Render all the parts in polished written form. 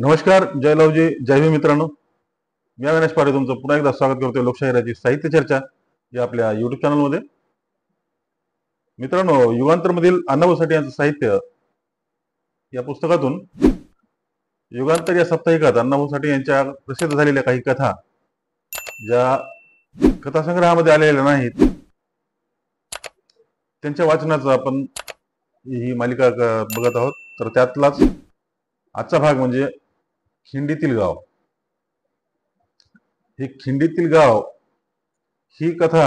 नमस्कार, जय लवजी, जय भीम मित्रांनो. मी अविनाश पारे तुमचं पुन्हा एकदा स्वागत करतोय लोकशाहीराची साहित्य चर्चा या आपल्या युट्यूब चॅनलमध्ये. मित्रांनो, युगांतर मधील अण्णाभाऊ साठे यांचं साहित्य या पुस्तकातून युगांतर या साप्ताहिकात अण्णाभाऊ साठे यांच्या प्रसिद्ध झालेल्या काही कथा ज्या कथासंग्रहामध्ये आलेल्या नाहीत त्यांच्या वाचनाचं आपण ही मालिका बघत आहोत. तर त्यातलाच आजचा भाग म्हणजे खिंडीतील गाव. ही खिंडीतील गाव ही कथा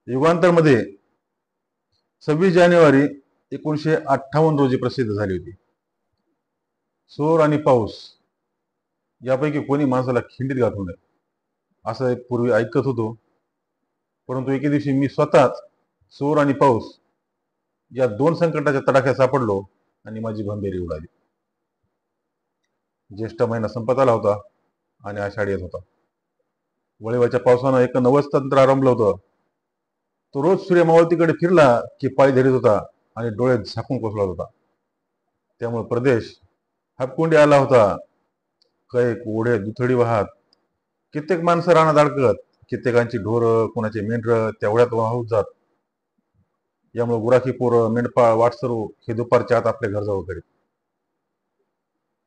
युगांतर मध्ये 26 जानेवारी 1958 रोजी प्रसिद्ध झाली होती. चोर आणि पाऊस यापैकी कोणी माणसाला खिंडीत गाठू नये असं पूर्वी ऐकत होतो, परंतु एके दिवशी मी स्वतःच चोर आणि पाऊस या दोन संकटाच्या तडाख्यात सापडलो आणि माझी भंबेरी उडाली. ज्येष्ठ महिना संपत आला होता आणि आषाढ येत होता. वळीवाच्या पावसानं एक नवच तंत्र आरंभलं होतं. तो रोज सूर्य मावळतीकडे फिरला की पाय धरीत होता आणि डोळे झाकून कोसळत होता. त्यामुळे प्रदेश हापकुंडी आला होता. कैक ओढे दुथडी वाहत, कित्येक माणसं रानात अडकत, कित्येकांची ढोरं, कोणाचे मेंढर तेवढ्यात वाहून जात. यामुळे गुराखी पोरं, मेंढपाळ, वाटसरू हे दुपारच्या आत आपल्या घर जवळ करीत.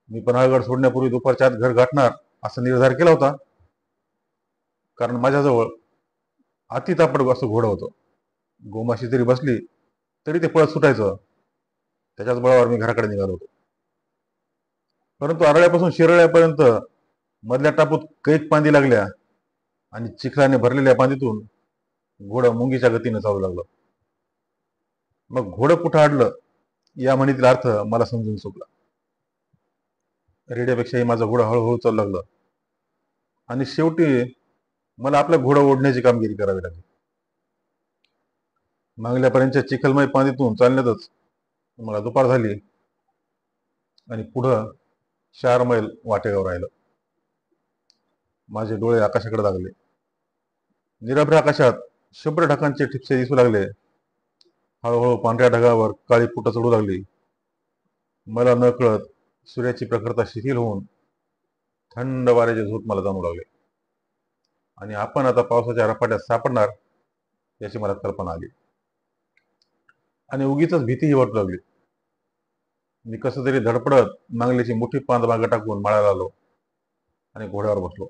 मी पन्हाळगड सोडण्यापूर्वी दुपारच्या आत घर गाठणार असा निर्धार केला होता, कारण माझ्याजवळ अति तापड असं घोडं होतं. गोमाशी जरी बसली तरी ते पळत सुटायचं. त्याच्याच बळावर मी घराकडे निघालो होतो. परंतु आरळ्यापासून शिरळ्यापर्यंत मधल्या टापूत कैक पांदी लागल्या आणि चिखलाने भरलेल्या पांदीतून घोडं मुंगीच्या गतीने चालू लागलं. मग घोडं कुठं अडलं या म्हणीतील अर्थ मला समजून चुकला. रेड्यापेक्षाही माझं घोडं हळूहळू चालू लागलं आणि शेवटी मला आपलं घोडं ओढण्याची कामगिरी करावी लागली. मागल्यापर्यंतच्या चिखलमय पांदीतून चालण्यातच मला दुपार झाली आणि पुढं 4 मैल वाटेगाव राहिलं. माझे डोळे आकाशाकडे लागले. निरभ्र आकाशात शुभ्र ढगांचे ठिपसे दिसू लागले. हळूहळू पांढऱ्या ढगावर काळी पुटं चढू लागली. मला न कळत सूर्याची प्रखरता शिथिल होऊन थंड वाऱ्याचे झोत मला जाणू लागले आणि आपण आता पावसाच्या रपाट्यात सापडणार याची मला कल्पना आली आणि उगीच भीतीही वाटू लागली. मी कसं तरी धडपडत मांगलीची मोठी पांद मागे टाकून माळाला आलो आणि घोड्यावर बसलो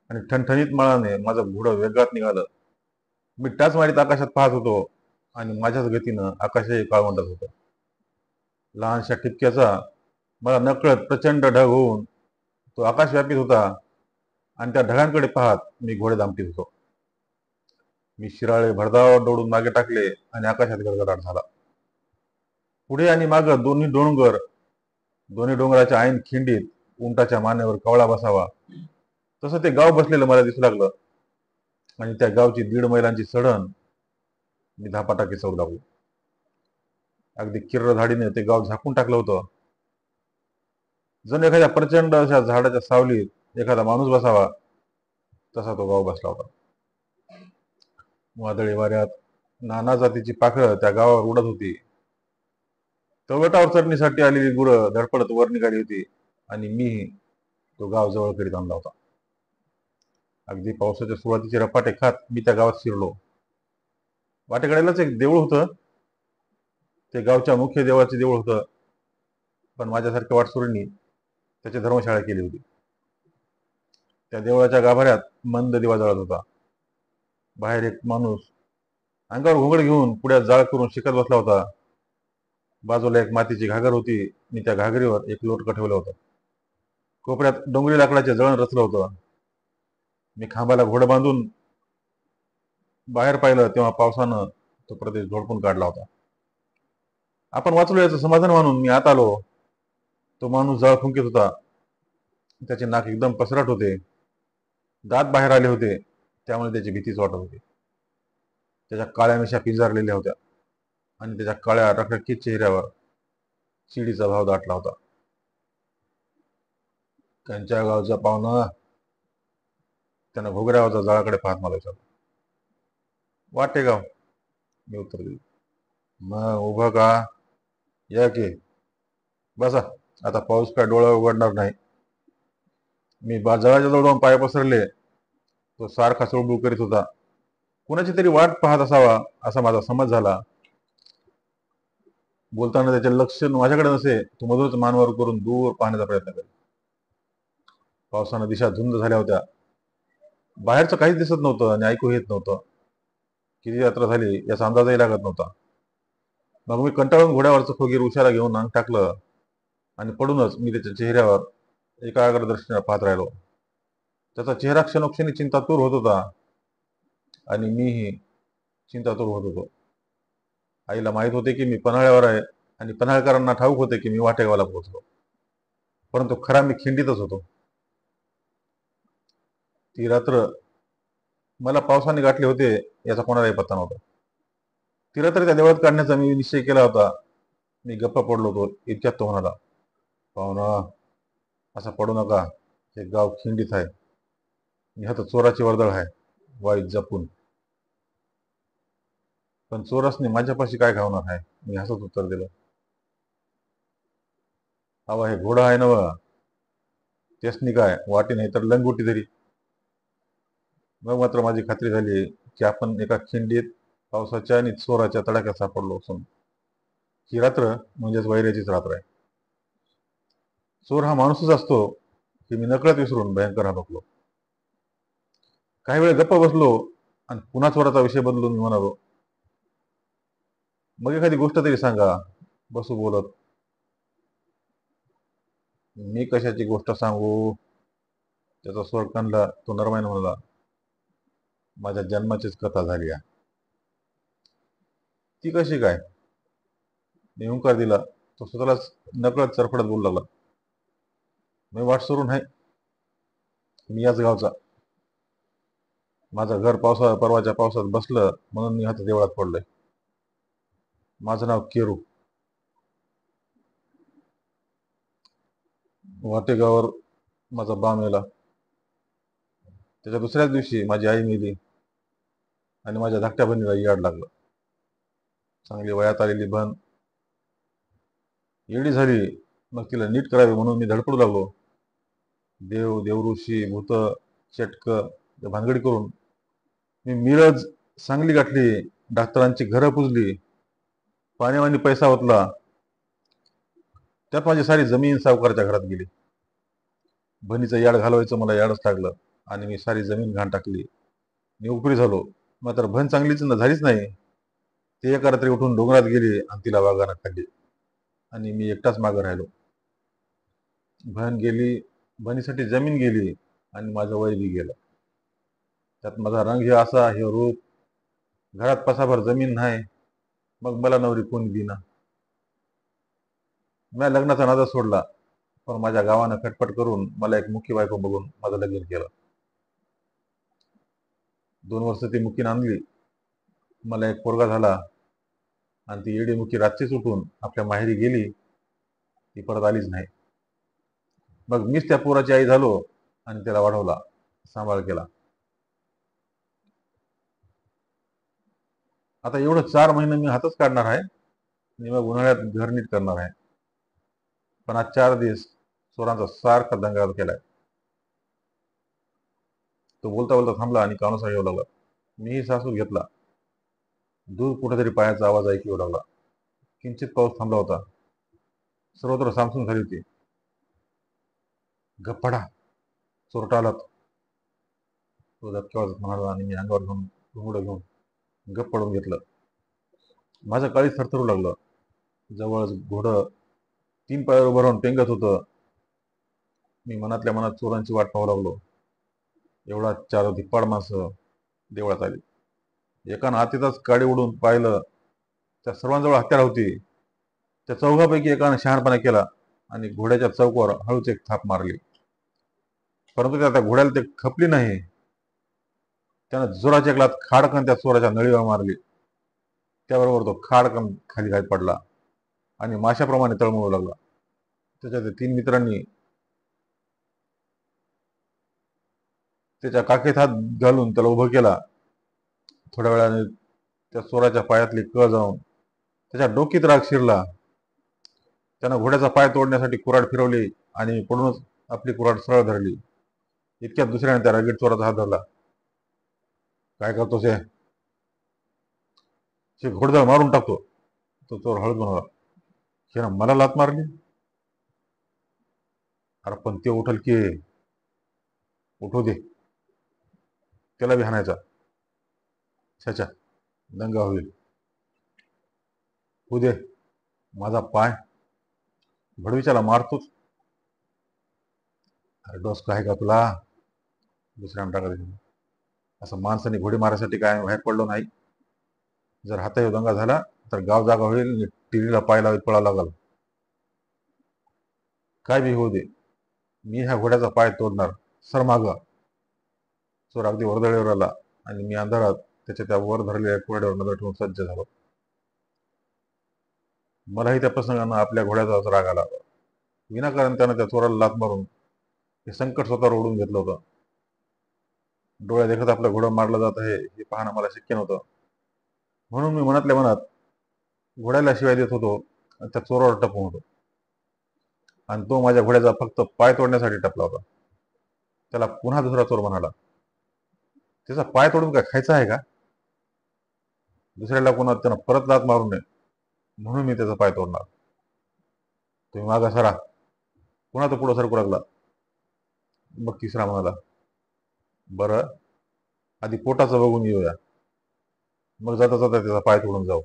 आणि ठणठणीत माळाने माझं घोडं वेगात निघालं. मी टाच मारीत आकाशात पाहत होतो आणि माझ्याच गतीनं आकाशही काळवंटात होतं. लहानशा ठिपक्याचा मला नकळत प्रचंड ढग होऊन तो आकाश व्यापित होता आणि त्या ढगांकडे पाहत मी घोडे दामटीत होतो. मी शिराळे भरधाव दौडून मागे टाकले आणि आकाशात गडगडाट झाला. पुढे आणि माग दोन्ही डोंगराच्या ऐन खिंडीत उंटाच्या मानेवर कवळा बसावा तसं ते गाव बसलेलं मला दिसू लागलं आणि त्या गावची 1.5 मैलांची चढण मी धापाटाकी चढू लागलो. अगदी किर्र झाडीने ते गाव झाकून टाकलं होतं. जण एखाद्या प्रचंड अशा झाडाच्या सावलीत एखादा माणूस बसावा तसा तो गाव बसला होता. वादळी वाऱ्यात नाना जातीची पाखरं त्या गावावर उडत होती. तळवटावर चढणीसाठी आलेली गुरं धडपडत वर निघाली होती आणि मीही तो गाव जवळ करीत आणला होता. अगदी पावसाच्या सुरुवातीचे रपाटे खात मी त्या गावात शिरलो. वाटेकड्यालाच एक देऊळ होतं. ते गावच्या मुख्य देवाचे देऊळ होतं, पण माझ्यासारख्या वाटसुरींनी त्याची धर्मशाळा केली होती. त्या देवळाच्या गाभाऱ्यात मंद दिवा जळत होता. बाहेर एक माणूस अंगावर घोंगड घेऊन पुढ्यात जाळ करून शिकत बसला होता. बाजूला एक मातीची घागर होती. मी त्या घागरीवर एक लोटकं ठेवलं होतं. कोपऱ्यात डोंगरी लाकडाचे जळण रचलं होतं. मी खांबाला घोडं बांधून बाहेर पाहिलं तेव्हा पावसानं तो प्रदेश झोडपून काढला होता. आपण वाचलो याचं समाधान मानून मी आत आलो. तो माणूस जाळ फुंकीत होता. त्याचे नाक एकदम पसरट होते. दात बाहेर आले होते, त्यामुळे त्याची भीतीच वाटत होती. त्याच्या काळ्या मिशा पिंजारलेल्या होत्या आणि त्याच्या काळ्या रखरखीत चेहऱ्यावर चिडीचा भाव दाटला होता. त्यांच्या गावचा पाहुणा, त्यानं घोगऱ्या आवाजात जाळाकडे पाहत मला विचारलं. वाटेगाव, मी उत्तर दिलं. मग उभं का? या की बसा, आता पाऊस काय डोळा उघडणार नाही. मी जवळच्या जवळ जाऊन पाय पसरले. तो सारखा चुळबुळ करीत होता. कुणाची तरी वाट पाहत असावा असा माझा समज झाला. बोलताना त्याचे लक्ष माझ्याकडे नसे. तो मधूनच मानवर करून दूर पाहण्याचा प्रयत्न करेल. पावसानं दिशा धुंद झाल्या होत्या. बाहेरचं काहीच दिसत नव्हतं आणि ऐकू येत नव्हतं. किती यात्रा झाली याचा अंदाजही लागत नव्हता. मग मी कंटाळून घोड्यावरचं खोगीर उशाला घेऊन अंग टाकलं आणि पडूनच मी त्याच्या चेहऱ्यावर एकाग्र दृष्टीने पाहत राहिलो. त्याचा चेहरा क्षणोक्षणी चिंतातूर होत होता आणि मीही चिंतातूर होत होतो. आईला माहित होते की मी पन्हाळ्यावर आहे आणि पन्हाळकरांना ठाऊक होते की मी वाटेगावला पोहोचलो. परंतु खरा मी खिंडीतच होतो. ती रात्र मला पावसाने गाठले होते याचा कोणालाही पत्ता नव्हता. ती रात्र त्या देवळात काढण्याचा मी निश्चय केला होता. मी गप्पा पडलो होतो. इतक्यात तो म्हणाला, पाहुणा असा पडू नका. हे गाव खिंडीत आहे. ह्यात चोराची वर्दळ आहे. वाईट जपून. पण चोरसने माझ्यापाशी काय घावणार आहे? मी हसत उत्तर दिलं. अवा हे घोडा आहे नव. त्यासनी काय वाटी नाही तर लंगोटी तरी. मग मात्र माझी खात्री झाली की आपण एका खिंडीत पावसाच्या आणि चोराच्या तडाख्यात सापडलो असून ही रात्र म्हणजेच वैऱ्याचीच रात्र आहे. चोर हा माणूसच असतो की मी नकळत विसरून भयंकर हबकलो. काही वेळ गप्प बसलो आणि पुन्हा चोराचा विषय बदलून मी म्हणालो, मग एखादी गोष्ट तरी सांगा. बसू बोलत. मी कशाची गोष्ट सांगू? त्याचा स्वर कणला. तो नरमाईने म्हणाला, माझ्या जन्माचीच कथा झाली आहे. ती कशी काय? मी हुंकार दिला. तो स्वतःलाच नकळत चरफडत बोलू लागला. मी वाट सोडून आहे. मी याच गावचा. माझं घर परवाच्या पावसात बसलं म्हणून मी हात देवळात पडलोय. माझं नाव केरू. वाटेगावर माझा बा मेला. त्याच्या दुसऱ्याच दिवशी माझी आई मेली आणि माझ्या धाकट्या बहिणीला याड लागलं. चांगली वयात आलेली बहीण येडी झाली. मग तिला नीट करावी म्हणून मी धडपडू लागलो. देव, देवऋषी, भूत, चटक भानगडी करून मी मिरज, सांगली गाठली. डॉक्टरांची घरं पुजली. पाण्यावानी पैसा ओतला. त्यात माझी सारी जमीन सावकाराच्या घरात गेली. बहिणीचं याड घालवायचं मला याडच लागलं आणि मी सारी जमीन घाण टाकली. मी उपरी झालो. मात्र बहीण चांगलीच झालीच नाही. ती एका रात्री उठून डोंगरात गेली आणि तिला वाघानं खाल्ली आणि मी एकटाच मागं राहिलो. बहीण गेली, बहिणीसाठी जमीन गेली आणि माझं वय बी गेलं. त्यात माझा रंग हे असा, हे रूप, घरात पसाभर जमीन नाही. मग मला नवरी कोणी दिना. मी लग्नाचा नादा सोडला. पण माझ्या गावानं खटपट करून मला एक मुख्य बायको बघून माझं लगीन केलं. 2 वर्ष ती मुकीनं आणली. मला एक पोरगा झाला आणि ती येडी मुकी रातचीच उठून आपल्या माहेरी गेली. ती परत आलीच नाही. मग मीच त्या पोराची आई झालो आणि त्याला वाढवला, सांभाळ केला. आता एवढं 4 महिने मी हातच काढणार आहे आणि मग उन्हाळ्यात घर नीट करणार आहे. पण आज 4 दिवस चोरांचा सारखा दंगा केलाय. तो बोलता बोलता थांबला आणि कानोसा येऊ लागला. मीही सासून घेतला. दूर कुठेतरी पायाचा आवाज ऐकू येऊ लागला. किंचित पाऊस थांबला होता. सर्वत्र सामसूम झाली होती. गप्पडा, चोरटा आलात. तो धक्क्यावर म्हणाला आणि मी अंगावर घेऊन घुंगडं घेऊन गप्प पडून घेतलं. माझं काळी थरथरू लागलं. जवळच घोडं 3 पायावर उभं राहून पेंगत होतं. मी मनातल्या मनात चोरांची वाट पाहू लागलो. एवढा 4 धिप्पाड माणसं देवळात आली. एकानं आतीतच काडी उडून पाहिलं. त्या सर्वांजवळ हत्यार होती. त्या चौघापैकी एकानं शहाणपणा केला आणि घोड्याच्या चौकावर हळूच एक थाप मारली. परंतु त्या घोड्याला ते खपली नाही. त्यानं जोराच्या एकलात खाडकन त्या चोराच्या नळीवर मारली. त्याबरोबर तो खाडकन खाली घाई पडला आणि माशाप्रमाणे तळमळू लागला. त्याच्या त्या 3 मित्रांनी त्याच्या काखेत हात घालून त्याला उभं केला. थोड्या वेळाने त्या चोराच्या पायातली कळ जाऊन त्याच्या डोकीत राग शिरला. त्यानं घोड्याचा पाय तोडण्यासाठी कुऱ्हाड फिरवली आणि पडूनच आपली कुऱ्हाड सरळ धरली. इतक्यात दुसऱ्याने त्या रागीट चोराचा हात धरला. काय करतोस हे घोडदळ मारून टाकतो. तो चोर हळूच म्हणाला, हिनं मला लात मारली. अरे पण ते उठल की, उठू दे, त्याला बी हाणायचा. छाछा, दंगा होईल. होऊ दे, माझा पाय भडवीच्याला मारतोच. अरे डोस आहे का तुला? दुसऱ्यानं टाकले. असं माणसाने घोडी मारायसाठी काय बाहेर पडलो नाही. जर हातावर दंगा झाला तर गाव जागा होईल. टीव्हीला पाय लावत पळा लागल. काय बी होऊ दे, मी ह्या घोड्याचा पाय तोडणार. सर माग. चोर अगदी वर्दळीवर आला आणि मी अंधारात त्याच्या त्या वर धरलेल्या घोड्यावर नजर ठेवून सज्ज झालो. मलाही त्या प्रसंगानं आपल्या घोड्याचा राग आला. विनाकारण त्यानं त्या चोराला लात मारून हे संकट स्वतःवर ओढून घेतलं होतं. डोळ्या देखत आपलं घोडं मारलं जात आहे हे पाहणं मला शक्य नव्हतं. म्हणून मी मनातल्या मनात घोड्याला शिवाय देत होतो आणि त्या चोरावर टपून होतो. आणि तो माझ्या घोड्याचा फक्त पाय तोडण्यासाठी टपला होता. त्याला पुन्हा दुसरा चोर म्हणाला, त्याचा पाय तोडून काय खायचा आहे का? दुसऱ्याला कोणा त्यानं परत लात मारू नये म्हणून मी त्याचा पाय तोडणार. तुम्ही मागा सरा. पुन्हा तो पुढं सरकू लागला. मग तिसरा म्हणाला, बरं आधी पोटाचं बघून येऊया, मग जाता जाता त्याचा पाय तोडून जाऊ.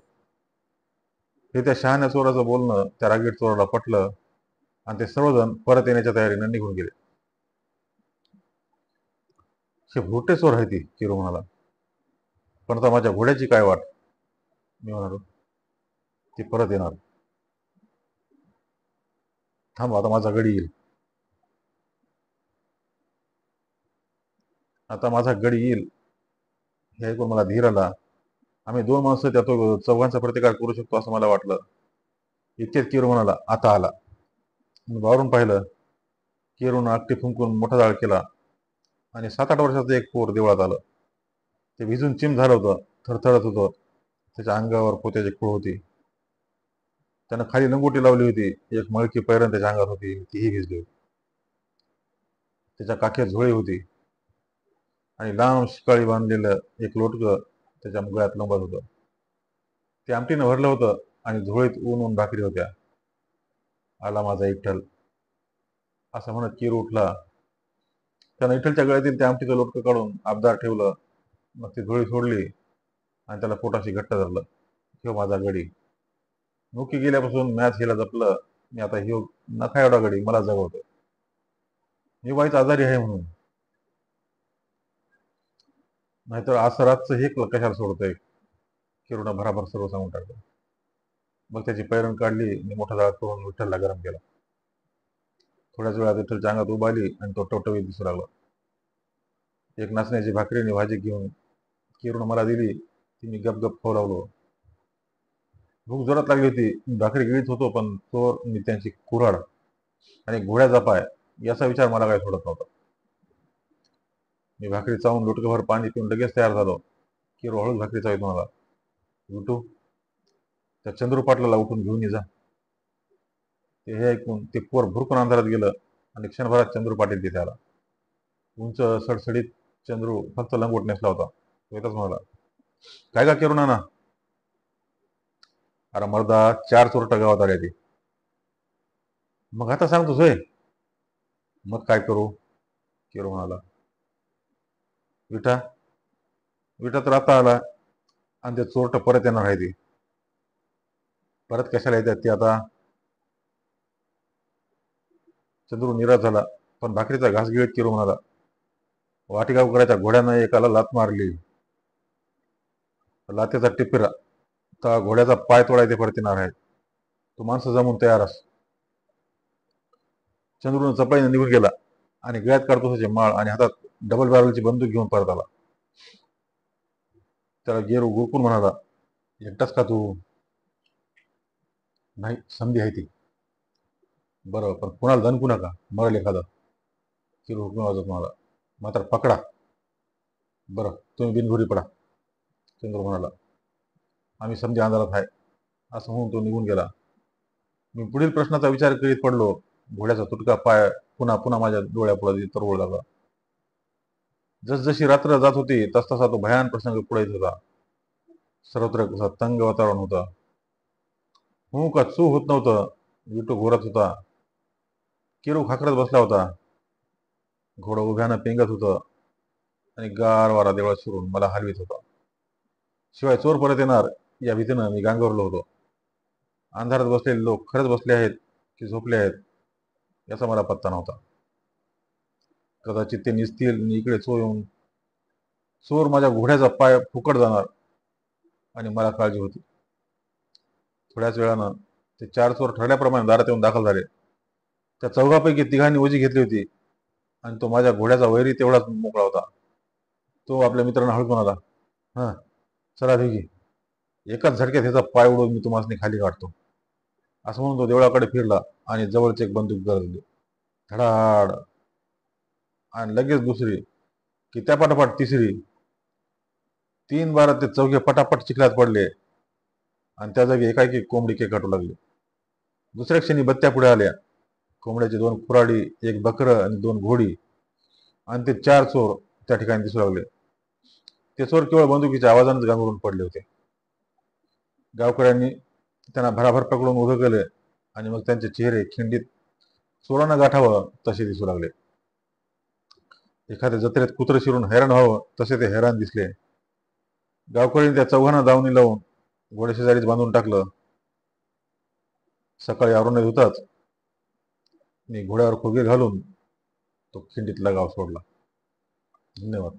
हे त्या शहाण्या चोराचं बोलणं त्या रागीट चोराला पटलं आणि ते सर्वजण परत येण्याच्या तयारीने निघून गेले. हे भुरटे चोर आहे ती, किरू म्हणाला. पण आता माझ्या घोड्याची काय वाट? मी म्हणालो, ती परत येणार. थांब, आता माझा गडी येईल. आता माझा गडी येईल हे ऐकून मला धीर आला. आम्ही दोन माणसं त्या चौघांचा प्रतिकार करू शकतो असं मला वाटलं. इतकेच किरू म्हणाला, आता आला. मी बावरून पाहिलं. किरून आकटी फुंकून मोठा जाळ केला आणि 7-8 वर्षाचं एक पोर देवळात आलं. ते भिजून चिम झालं होतं, थरथरत होतं. त्याच्या अंगावर पोत्याची खूळ होती. त्यानं खाली लंगोटी लावली होती. एक मळकी पैरण त्याच्या अंगात होती, तीही भिजली होती. त्याच्या काखेत झोळी होती आणि लांब शिकाळी बांधलेलं एक लोटकं त्याच्या गळ्यात लोंबत होतं. ते आमटीनं भरलं होतं आणि झोळीत ऊन भाकरी होत्या. आला माझा इठ्ठल, असं म्हणत किरू उठला. त्यानं इठ्ठलच्या गळ्यातील त्या आमटीचं लोटकं काढून आबदार ठेवलं. मग ती झोळी सोडली आणि त्याला पोटाशी घट्ट धरलं. ह्यो माझा गडी. नोकी गेल्यापासून मॅच हिला जपलं. मी आता ह्यो नखा एवढा गडी मला जगवतो. मी वाईट आजारी आहे म्हणून, नाहीतर असं रातचं हे कशाला सोडतोय. किरूनं भराभर सर्व सांगून टाकलं. मग त्याची पैरण काढली आणि मोठा जाळ करून विठ्ठलला गरम केला. थोड्याच वेळात विठ्ठलच्या अंगात उभ आली आणि तो टवटवीत दिसू लागला. एक नाचण्याची भाकरी आणि भाजी घेऊन किरून मला दिली. ती मी गपगप खाऊ लागलो. भूक जोरात लागली होती. मी भाकरी गिळीत होतो, पण चोर मी त्यांची कुऱ्हाड आणि घोड्याचा पाय याचा विचार मला काय सोडत नव्हता. मी भाकरी चावून लोटकभर पाणी पिऊन लगेच तयार झालो. किरू हळूच भाकरी चावीत म्हणाला, विठू, त्या चंद्रू पाटलाला उठून घेऊन ये जा. ते हे ऐकून ते पोर भुरकून अंधारात गेलं आणि क्षणभरात चंद्रू पाटील तिथे आला. उंच सडसडीत चंद्रू फक्त लंगोट नेसला होता. तो येतच म्हणाला, काय का किरू नाना? अरे मर्दा, 4 चोरटा गावात आले ते. मग आता सांगतोस होय? मग काय करू? किरू म्हणाला. विठा विठा तर आता आला आणि ते चोरट परत येणार आहे. ते परत कशाला येतात ते आता? चंद्रू निराश झाला, पण भाकरीचा घास गिळत किरू म्हणाला, वाटेगावकराच्या घोड्यानं एकाला लात मारली. लातेचा टिपिरा तर घोड्याचा पाय तोडायचे परत येणार आहे. तू माणसं जमून तयार अस. चंद्रून चपळाईने निघून गेला आणि गळ्यात काडतुसाचे माळ आणि हातात डबल बॅरलची बंदूक घेऊन परत आला. त्याला गेरू गुरकून म्हणाला, एकटाच का तू? नाही, संधी आहे ती. बरं, पण कुणाला दणकू नका, मरल एखादा. किरू हुकून वाजत म्हणाला, मात्र पकडा. बरं, तुम्ही बिनघोरी पडा. चंद्रू म्हणाला, आम्ही समधी अंधारात आहे. असं म्हणून तो निघून गेला. मी पुढील प्रश्नाचा विचार करीत पडलो. घोड्याचा तुटका पाय पुन्हा पुन्हा माझ्या डोळ्यापुढे तरवळू लागला. जसजशी रात्र जात होती तसतसा तो भयान प्रसंग पुढे येत होता. सर्वत्र कसा तंग वातावरण होतं. हू का चू होत नव्हतं. विटू घोरत होता. किरू खाकरत बसला होता. घोडं उभ्यानं पेंगत होतं आणि गार वारा देवळात शिरून मला हलवीत होता. शिवाय चोर परत येणार या भीतीनं मी गांगरलो होतो. अंधारात बसलेले लोक खरंच बसले आहेत की झोपले आहेत याचा मला पत्ता नव्हता. कदाचित ते निसतील आणि इकडे चोर माझ्या घोड्याचा पाय फुकट जाणार आणि मला काळजी होती. थोड्याच वेळानं ते 4 चोर ठरल्याप्रमाणे दारात येऊन दाखल झाले. त्या चौघापैकी तिघांनी उजी घेतली होती आणि तो माझ्या घोड्याचा वैरी तेवढाच मोकळा होता. तो आपल्या मित्रांना हळूच म्हणाला, हा, चला भेगी, एकाच झटक्यात ह्याचा पाय उडवून मी तुम्हाला खाली काढतो. असं म्हणून तो देवळाकडे फिरला आणि जवळच एक बंदूक गरजली. धडाड, आणि लगेच दुसरी, की त्यापाठोपाठ तिसरी. 3 बारात ते चौघे पटापट चिखलात पडले आणि त्या जागी एकाएकी कोंबडी केकाटू लागली. दुसऱ्या क्षणी बत्त्या पुढे आल्या. कोंबड्याची 2 खुराडी, एक बकरं आणि 2 घोडी आणि ते 4 चोर त्या ठिकाणी दिसू लागले. ते चोर केवळ बंदुकीच्या आवाजानेच गांगरून पडले होते. गावकऱ्यांनी त्यांना भराभर पकडून उभे केले आणि मग त्यांचे चेहरे खिंडीत चोरांना गाठावं तसे दिसू लागले. एखाद्या जत्रेत कुत्र शिरून हैराण व्हावं तसे ते हैराण दिसले. गावकऱ्यांनी त्या चौघांना दावणी लावून घोड्याशेजारीच बांधून टाकलं. सकाळी आवरून होताच मी घोड्यावर खोगे घालून तो खिंडीतला गाव सोडला. धन्यवाद.